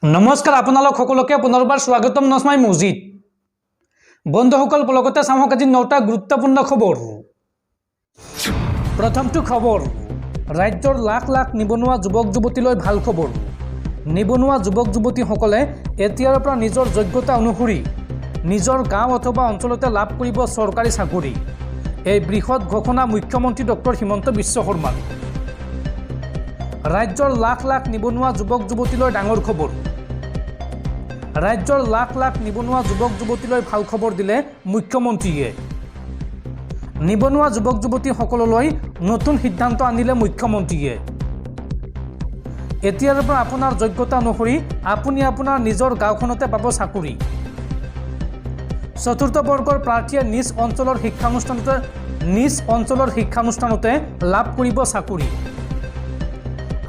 নমস্কাৰ আপোনালোক সকলোকে পুনৰবাৰ স্বাগতম নসমাই মছজিদ বন্ধুসকল লগতে চাওক আজি 9টা গুৰুত্বপূৰ্ণ খবৰ। প্ৰথমটো খবৰ, ৰাজ্যৰ লাখ লাখ নিবনুৱা যুৱক যুৱতীলৈ ভাল খবৰ। নিবনুৱা যুৱক যুৱতীসকলে এতিয়াৰ পৰা নিজৰ যোগ্যতা অনুসৰি নিজৰ গাঁও অথবা অঞ্চলতে লাভ কৰিব চৰকাৰী চাকৰি। এই বৃহৎ ঘোষণা মুখ্যমন্ত্ৰী ডক্টৰ হিমন্ত বিশ্ব শৰ্মাৰ। ৰাজ্যৰ লাখ লাখ নিবনুৱা যুৱক যুৱতীলৈ ডাঙৰ খবৰ। ৰাজ্যৰ লাখ লাখ নিবনুৱা যুৱক যুৱতীলৈ ভাল খবৰ দিলে মুখ্যমন্ত্ৰীয়ে। নিবনুৱা যুৱক যুৱতীসকললৈ নতুন সিদ্ধান্ত আনিলে মুখ্যমন্ত্ৰীয়ে। এতিয়াৰ পৰা আপোনাৰ যোগ্যতা অনুসৰি আপুনি আপোনাৰ নিজৰ গাঁওখনতে পাব চাকৰি। চতুৰ্থ বৰ্গৰ প্ৰাৰ্থীয়ে নিজ অঞ্চলৰ শিক্ষানুষ্ঠানতে লাভ কৰিব চাকৰি।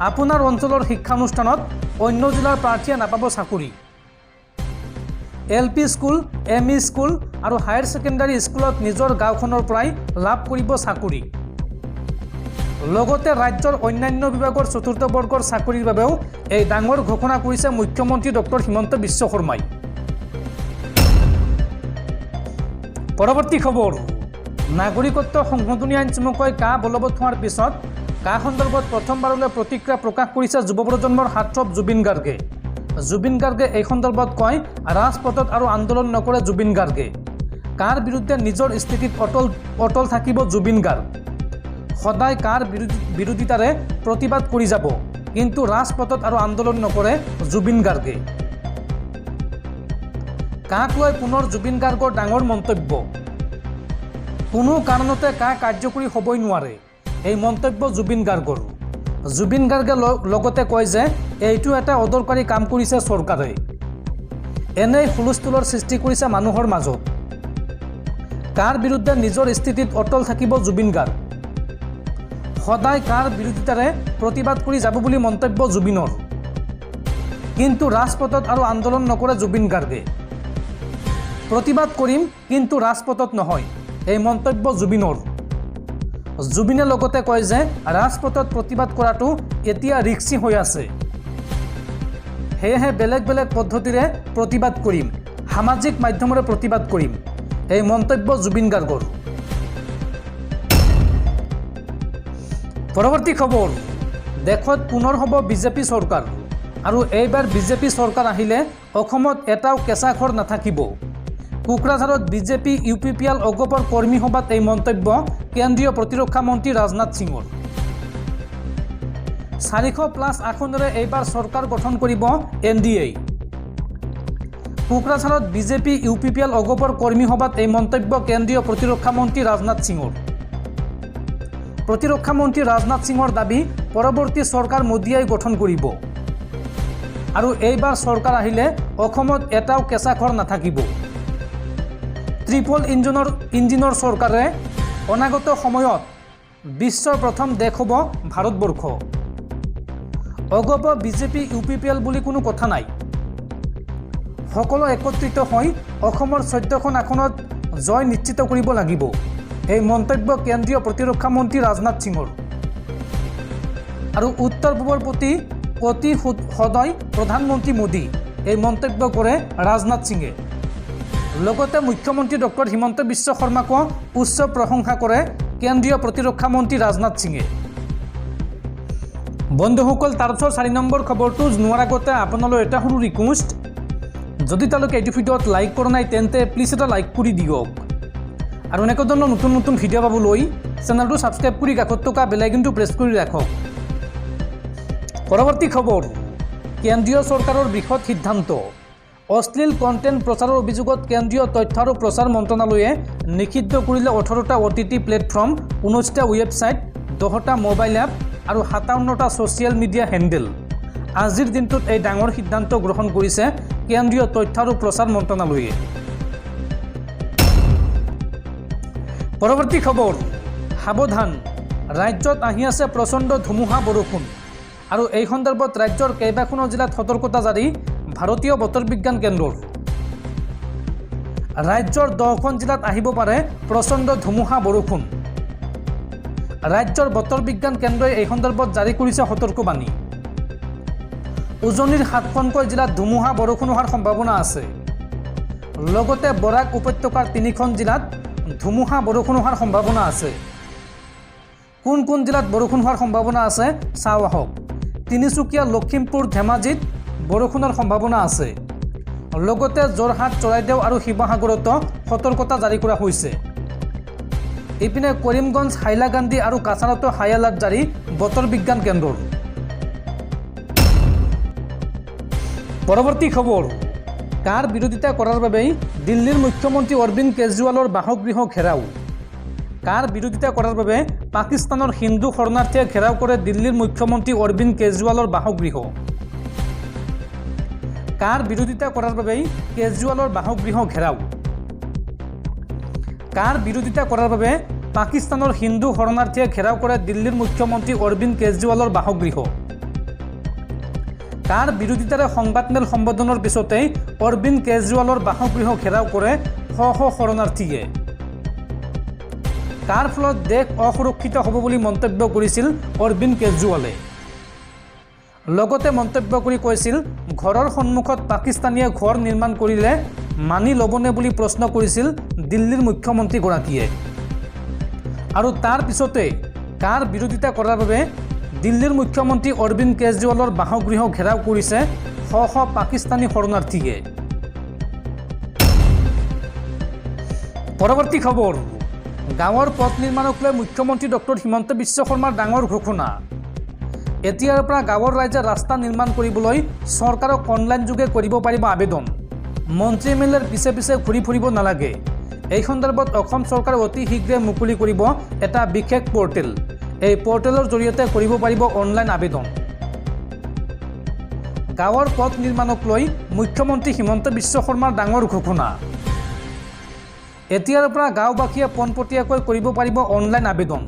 আপোনাৰ অঞ্চলৰ শিক্ষানুষ্ঠানত অন্য জিলাৰ প্ৰাৰ্থীয়ে নাপাব চাকৰি। LP স্কুল, ME স্কুল আৰু হায়াৰ ছেকেণ্ডাৰী স্কুলত নিজৰ গাঁওখনৰ পৰাই লাভ কৰিব চাকৰি। লগতে ৰাজ্যৰ অন্যান্য বিভাগৰ চতুৰ্থ বৰ্গৰ চাকৰিৰ বাবেও এই ডাঙৰ ঘোষণা কৰিছে মুখ্যমন্ত্ৰী ডক্টৰ হিমন্ত বিশ্ব শৰ্মাই। পৰৱৰ্তী খবৰ, নাগৰিকত্ব সংশোধনী আইন চমুকৈ কা বলবৎ হোৱাৰ পিছত কা সন্দৰ্ভত প্ৰথমবাৰলৈ প্ৰতিক্ৰিয়া প্ৰকাশ কৰিছে যুৱ প্ৰজন্মৰ হাৰ্টথ্ৰব জুবিন গাৰ্গে। জুবিন গাৰ্গে এই সন্দৰ্ভত কয়, ৰাজপথত আৰু আন্দোলন নকৰে জুবিন গাৰ্গে। কাৰ বিৰুদ্ধে নিজৰ স্থিতিত অটল থাকিব জুবিন গাৰ্গ। সদায় কাৰ বিৰোধিতাৰে প্ৰতিবাদ কৰি যাব, কিন্তু ৰাজপথত আৰু আন্দোলন নকৰে জুবিন গাৰ্গে। কাক লৈ পুনৰ জুবিন গাৰ্গৰ ডাঙৰ মন্তব্য। কোনো কাৰণতে কা কাৰ্যকৰী হ'বই নোৱাৰে, এই মন্তব্য জুবিন গাৰ্গৰ। জুবিন গাৰ্গে লগতে কয় যে এইটো এটা অদৰকাৰী কাম কৰিছে চৰকাৰে। এনেই হুলস্থুলৰ সৃষ্টি কৰিছে মানুহৰ মাজত। কাৰ বিৰুদ্ধে নিজৰ স্থিতিত অটল থাকিব জুবিন গাৰ্গ। সদায় কাৰ বিৰোধিতাৰে প্ৰতিবাদ কৰি যাব বুলি মন্তব্য জুবিনৰ, কিন্তু ৰাজপথত আৰু আন্দোলন নকৰে জুবিন গাৰ্গে। প্ৰতিবাদ কৰিম কিন্তু ৰাজপথত নহয়, এই মন্তব্য জুবিনৰ। জুবিনে লগতে কয় যে ৰাজপথত প্ৰতিবাদ কৰাটো এতিয়া ৰিস্কি হৈ আছে, সেয়েহে বেলেগ বেলেগ পদ্ধতিৰে প্ৰতিবাদ কৰিম, সামাজিক মাধ্যমেৰে প্ৰতিবাদ কৰিম, এই মন্তব্য জুবিন গাৰ্গৰ। পৰৱৰ্তী খবৰ, দেশত পুনৰ হ'ব বিজেপি চৰকাৰ আৰু এইবাৰ বিজেপি চৰকাৰ আহিলে অসমত এটাও কেঁচা ঘৰ নাথাকিব। কোকৰাঝাৰত বিজেপি UPPL অগপৰ কৰ্মী সভাত এই মন্তব্য কেন্দ্ৰীয় প্ৰতিৰক্ষা মন্ত্ৰী ৰাজনাথ সিঙৰ। 400+ আসনেৰে এইবাৰ চৰকাৰ গঠন কৰিব NDA। কোকৰাঝাৰত বিজেপি UPPL অগপৰ কৰ্মী সভাত এই মন্তব্য কেন্দ্ৰীয় প্ৰতিৰক্ষা মন্ত্ৰী ৰাজনাথ সিঙৰ। প্ৰতিৰক্ষা মন্ত্ৰী ৰাজনাথ সিঙৰ দাবী, পৰৱৰ্তী চৰকাৰ মোদীয়ে গঠন কৰিব আৰু এইবাৰ চৰকাৰ আহিলে অসমত এটাও কেঁচা ঘৰ নাথাকিব। ট্ৰিপল ইঞ্জিনৰ চৰকাৰে অনাগত সময়ত বিশ্বৰ প্ৰথম দেশ হ'ব ভাৰতবৰ্ষ। অগপ বিজেপি UPPL বুলি কোনো কথা নাই। সকলো একত্ৰিত হৈ অসমৰ 14খন আসনত জয় নিশ্চিত কৰিব লাগিব, এই মন্তব্য কেন্দ্ৰীয় প্ৰতিৰক্ষা মন্ত্ৰী ৰাজনাথ সিঙৰ। আৰু উত্তৰ পূবৰ প্ৰতি অতি সদয় প্ৰধানমন্ত্ৰী মোদী, এই মন্তব্য কৰে ৰাজনাথ সিঙে। লগতে মুখ্যমন্ত্ৰী ডক্টৰ হিমন্ত বিশ্ব শৰ্মাকো উচ্চ প্ৰশংসা কৰে কেন্দ্ৰীয় প্ৰতিৰক্ষা মন্ত্ৰী ৰাজনাথ সিঙে। বন্ধুসকল, তাৰপিছত 4 নম্বৰ খবৰটো জনোৱাৰ আগতে আপোনালৈ এটা সৰু ৰিকুৱেষ্ট, যদি তেওঁলোকে এইটো ভিডিঅ'ত লাইক কৰা নাই তেন্তে প্লিজ এটা লাইক কৰি দিয়ক আৰু এনেকুৱা ধৰণৰ নতুন নতুন ভিডিঅ' পাবলৈ চেনেলটো ছাবস্ক্ৰাইব কৰি কাষত থকা বেল আইকনটো প্ৰেছ কৰি ৰাখক। পৰৱৰ্তী খবৰ, কেন্দ্ৰীয় চৰকাৰৰ বৃহৎ সিদ্ধান্ত। অশ্লীল কণ্টেণ্ট প্ৰচাৰৰ অভিযোগত কেন্দ্ৰীয় তথ্য আৰু প্ৰচাৰ মন্ত্ৰালয়ে নিষিদ্ধ কৰিলে 18টা OTT প্লেটফৰ্ম, 19টা ৱেবছাইট, 10টা মোবাইল এপ আৰু 57টা ছ'চিয়েল মিডিয়া হেণ্ডেল। আজিৰ দিনটোত এই ডাঙৰ সিদ্ধান্ত গ্ৰহণ কৰিছে কেন্দ্ৰীয় তথ্য আৰু প্ৰচাৰ মন্ত্ৰালয়ে। পৰৱৰ্তী খবৰ, সাৱধান, ৰাজ্যত আহি আছে প্ৰচণ্ড ধুমুহা বৰষুণ আৰু এই সন্দৰ্ভত ৰাজ্যৰ কেইবাখনো জিলাত সতৰ্কতা জাৰি ভাৰতীয় বতৰ বিজ্ঞান কেন্দ্ৰৰ। ৰাজ্যৰ 10খন জিলাত আহিব পাৰে প্ৰচণ্ড ধুমুহা বৰষুণ। ৰাজ্যৰ বতৰ বিজ্ঞান কেন্দ্ৰই এই সন্দৰ্ভত জাৰি কৰিছে সতৰ্কবাণী। উজনিৰ 7খনকৈ জিলাত ধুমুহা বৰষুণ হোৱাৰ সম্ভাৱনা আছে। লগতে বৰাক উপত্যকাৰ 3খন জিলাত ধুমুহা বৰষুণ হোৱাৰ সম্ভাৱনা আছে। কোন কোন জিলাত বৰষুণ হোৱাৰ সম্ভাৱনা আছে চাওঁ আহক। তিনিচুকীয়া, লখিমপুৰ, ধেমাজিত বৰষুণৰ সম্ভাৱনা আছে। লগতে যোৰহাট, চৰাইদেউ আৰু শিৱসাগৰতো সতৰ্কতা জাৰি কৰা হৈছে। ইপিনে কৰিমগঞ্জ, হাইলাকান্দি আৰু কাছাৰতো হাই এলাৰ্ট জাৰি বতৰ বিজ্ঞান কেন্দ্ৰৰ। পৰৱৰ্তী খবৰ, কাৰ বিৰোধিতা কৰাৰ বাবেই দিল্লীৰ মুখ্যমন্ত্ৰী অৰবিন্দ কেজৰিৱালৰ বাসগৃহ ঘেৰাও। কাৰ বিৰোধিতা কৰাৰ বাবে পাকিস্তানৰ হিন্দু শৰণাৰ্থীয়ে ঘেৰাও কৰে দিল্লীৰ মুখ্যমন্ত্ৰী অৰবিন্দ কেজৰিৱালৰ বাসগৃহ। কাৰ বিৰোধিতা কৰাৰ বাবেই কেজৰিৱালৰ বাসগৃহ ঘেৰাও। কাৰ বিৰোধিতা কৰাৰ বাবে পাকিস্তানৰ হিন্দু শৰণাৰ্থীয়ে ঘেৰাও কৰে দিল্লীৰ মুখ্যমন্ত্ৰী অৰবিন্দ কেজৰিৱালৰ বাসগৃহ। কাৰ বিৰোধিতাৰে সংবাদমেল সম্বোধনৰ পিছতেই অৰবিন্দ কেজৰিৱালৰ বাসগৃহ ঘেৰাও কৰে শ শ শৰণাৰ্থীয়ে। কাৰ ফলত দেশ অসুৰক্ষিত হ'ব বুলি মন্তব্য কৰিছিল অৰবিন্দ কেজৰিৱালে। লগতে মন্তব্য কৰি কৈছিল, ঘৰৰ সন্মুখত পাকিস্তানীয়ে ঘৰ নিৰ্মাণ কৰিলে মানি ল'বনে বুলি প্ৰশ্ন কৰিছিল দিল্লীৰ মুখ্যমন্ত্ৰীগৰাকীয়ে। আৰু তাৰ পিছতে কাৰ বিৰোধিতা কৰাৰ বাবে দিল্লীৰ মুখ্যমন্ত্ৰী অৰবিন্দ কেজৰিৱালৰ বাসগৃহ ঘেৰাও কৰিছে শ শ পাকিস্তানী শৰণাৰ্থীয়ে। পৰৱৰ্তী খবৰ, গাঁৱৰ পথ নিৰ্মাণক লৈ মুখ্যমন্ত্ৰী ডক্টৰ হিমন্ত বিশ্ব শৰ্মাৰ ডাঙৰ ঘোষণা। এতিয়াৰ পৰা গাঁৱৰ ৰাইজে ৰাস্তা নিৰ্মাণ কৰিবলৈ চৰকাৰক অনলাইন যোগে কৰিব পাৰিব আবেদন। মন্ত্ৰী এম এল এৰ পিছে পিছে ঘূৰি ফুৰিব নালাগে। এই সন্দৰ্ভত অসম চৰকাৰে অতি শীঘ্ৰে মুকলি কৰিব এটা বিশেষ পৰ্টেল। এই পৰ্টেলৰ জৰিয়তে কৰিব পাৰিব অনলাইন আবেদন। গাঁৱৰ পথ নিৰ্মাণক লৈ মুখ্যমন্ত্ৰী হিমন্ত বিশ্ব শৰ্মাৰ ডাঙৰ ঘোষণা। এতিয়াৰ পৰা গাঁওবাসীয়ে পোনপটীয়াকৈ কৰিব পাৰিব অনলাইন আবেদন।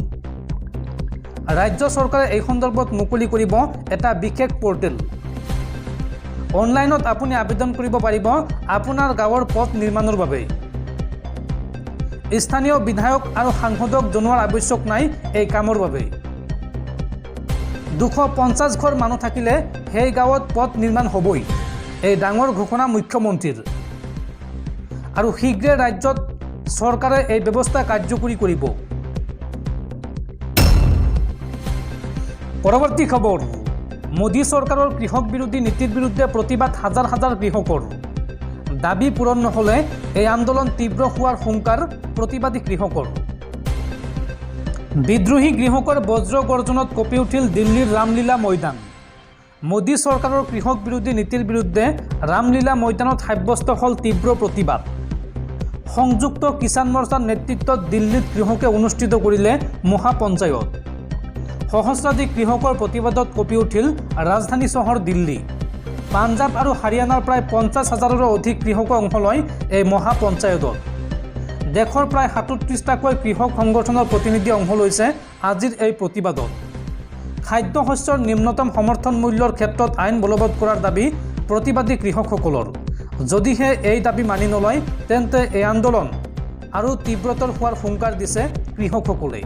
ৰাজ্য চৰকাৰে এই সন্দৰ্ভত মুকলি কৰিব এটা বিশেষ পৰ্টেল। অনলাইনত আপুনি আবেদন কৰিব পাৰিব আপোনাৰ গাঁৱৰ পথ নিৰ্মাণৰ বাবে। স্থানীয় বিধায়ক আৰু সাংসদক জনোৱাৰ আৱশ্যক নাই এই কামৰ বাবে। 250 ঘৰ মানুহ থাকিলে সেই গাঁৱত পথ নিৰ্মাণ হ'বই। এই ডাঙৰ ঘোষণা মুখ্যমন্ত্ৰীৰ। আৰু শীঘ্ৰে ৰাজ্যত চৰকাৰে এই ব্যৱস্থা কাৰ্যকৰী কৰিব। পৰৱৰ্তী খবৰ, মোদী চৰকাৰৰ কৃষক বিৰোধী নীতিৰ বিৰুদ্ধে প্ৰতিবাদ হাজাৰ হাজাৰ কৃষকৰ। দাবী পূৰণ নহ'লে এই আন্দোলন তীব্ৰ হোৱাৰ হুংকাৰ প্ৰতিবাদী কৃষকৰ। বিদ্ৰোহী কৃষকৰ বজ্ৰ গৰ্জনত কঁপি উঠিল দিল্লীৰ ৰামলীলা ময়দান। মোদী চৰকাৰৰ কৃষক বিৰোধী নীতিৰ বিৰুদ্ধে ৰামলীলা ময়দানত সাব্যস্ত হ'ল তীব্ৰ প্ৰতিবাদ। সংযুক্ত কিষাণ মৰ্চাৰ নেতৃত্বত দিল্লীত কৃষকে অনুষ্ঠিত কৰিলে মহাপঞ্চায়ত। সহস্ৰাধিক কৃষকৰ প্ৰতিবাদত কঁপি উঠিল ৰাজধানী চহৰ দিল্লী। পাঞ্জাৱ আৰু হাৰিয়ানাৰ প্ৰায় 50,000ৰো অধিক কৃষকে অংশ লয় এই মহাপঞ্চায়তত। দেশৰ প্ৰায় 37টাকৈ কৃষক সংগঠনৰ প্ৰতিনিধি অংশ লৈছে আজিৰ এই প্ৰতিবাদত। খাদ্য শস্যৰ নিম্নতম সমৰ্থন মূল্যৰ ক্ষেত্ৰত আইন বলবৎ কৰাৰ দাবী প্ৰতিবাদী কৃষকসকলৰ। যদিহে এই দাবী মানি নলয় তেন্তে এই আন্দোলন আৰু তীব্ৰতৰ হোৱাৰ হুংকাৰ দিছে কৃষকসকলে।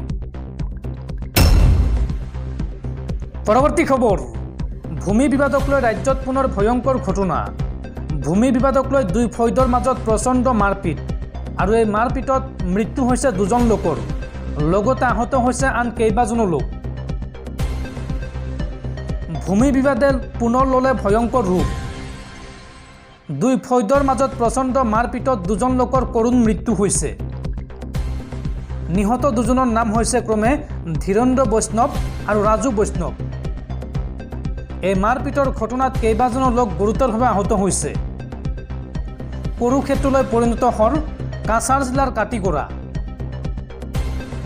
পৰৱৰ্তী খবৰ, ভূমি বিবাদক লৈ ৰাজ্যত পুনৰ ভয়ংকৰ ঘটনা। ভূমি বিবাদক লৈ দুই ফৈদৰ মাজত প্ৰচণ্ড মাৰপিট আৰু এই মাৰপিটত মৃত্যু হৈছে 2জন লোকৰ। লগতে আহত হৈছে আন কেইবাজনো লোক। ভূমি বিবাদে পুনৰ ল'লে ভয়ংকৰ ৰূপ। দুই ফৈদৰ মাজত প্ৰচণ্ড মাৰপিটত 2জন লোকৰ কৰুণ মৃত্যু হৈছে। নিহত 2জনৰ নাম হৈছে ক্ৰমে ধীৰেন্দ্ৰ বৈষ্ণৱ আৰু ৰাজু বৈষ্ণৱ। এই মাৰপিটৰ ঘটনাত কেইবাজনো লোক গুৰুতৰভাৱে আহত হৈছে। কুৰুক্ষেত্ৰলৈ পৰিণত হ'ল কাছাৰ জিলাৰ কাটিগড়া।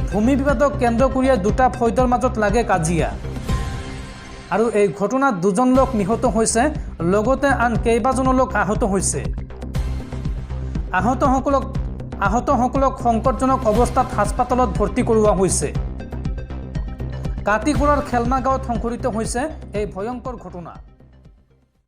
ভূমি বিবাদক কেন্দ্ৰ কৰিয়ে দুটা ফৈদৰ মাজত লাগে কাজিয়া আৰু এই ঘটনাত 2জন লোক নিহত হৈছে, লগতে আন কেইবাজনো লোক আহত হৈছে। আহতসকলক সংকটজনক অৱস্থাত হাস্পতালত ভৰ্তি কৰোৱা হৈছে। কাটিগড়াৰ খেলমা গাঁৱত সংঘটিত হৈছে এই ভয়ংকৰ ঘটনা।